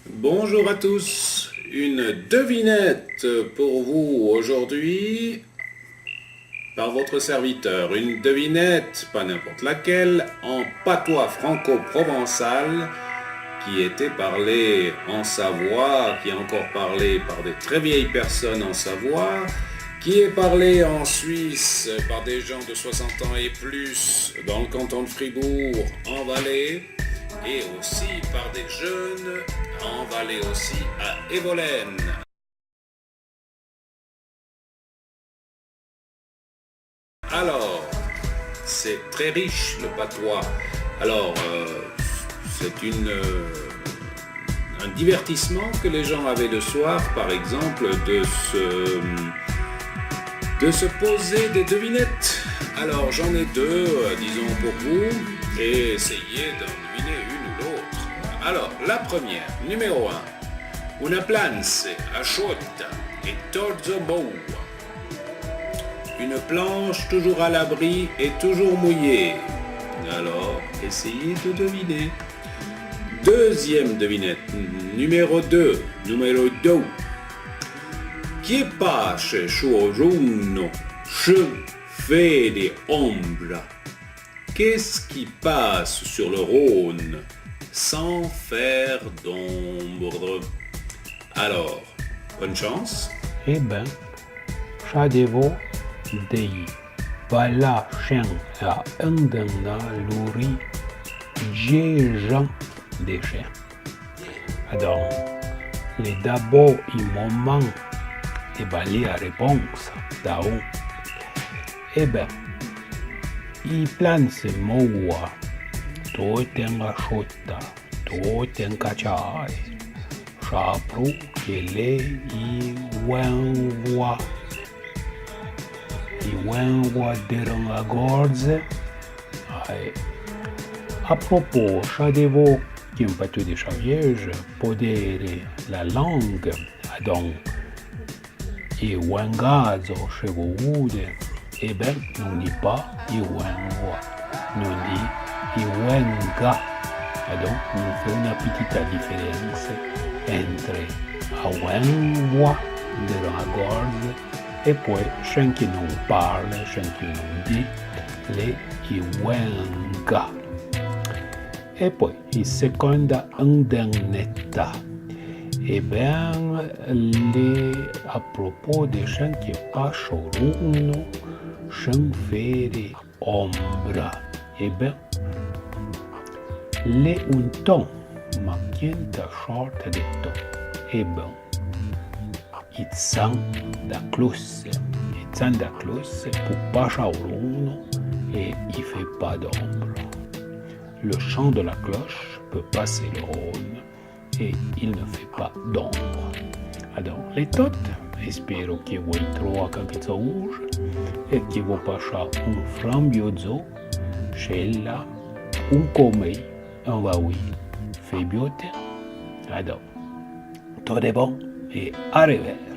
Bonjour à tous, une devinette pour vous aujourd'hui par votre serviteur. Une devinette, pas n'importe laquelle, en patois franco-provençal qui était parlée en Savoie, qui est encore parlée par des très vieilles personnes en Savoie, qui est parlée en Suisse par des gens de 60 ans et plus dans le canton de Fribourg, en Valais, et aussi par des jeunes en Valais aussi à Evolène. Alors, c'est très riche le patois. Alors, c'est un divertissement que les gens avaient le soir, par exemple, de se poser des devinettes. Alors, j'en ai deux, disons, pour vous, et essayez d'en deviner une ou l'autre. Alors, la première, numéro 1. Una planse asciutta e torzo boua. Une planche toujours à l'abri et toujours mouillée. Alors, essayez de deviner. Deuxième devinette, numéro 2. Numéro 2. Chi pace suo giorno fait des ombres. Qu'est-ce qui passe sur le Rhône sans faire d'ombre? Alors, bonne chance. Eh ben, șadevo dei balașen a îndemna luri Jean des chiens. Alors, les d'abord i moment de balayer la réponse d'ao. Eh ben, i plan se moua, tot en așota, tot en caciare, șapru ele i wenvoa. I wenvoa deron la gorze. A propos, șadevo che un paio de chaviege podere la langue, donc, i wengazo chevaude. Eh ben, non dit pas i wenvoa, non dit i wenga. Donc, on fait une petite différence entre a wenvoa de la gorge et puis, ceux qui non parlent, ceux qui non dit, les i wenga. E poi, il seconda indennetta. Eh bien, a propos de gens qui passent au Rhône, sans faire ombra. Eh bien, le un ton manquant sorte de ton. Eh bien, il sent la cloche. Il sent la cloche pour passer au Rhône et il ne fait pas d'ombre. Le chant de la cloche peut passer le Rhône et il ne fait pas d'ombre. Alors, les tots, espero che voi troviate anche rouge e che voi passate un frambiozo, scella, un comei, un vaoui, fait biote. Alors, tout est bon et arrivederci.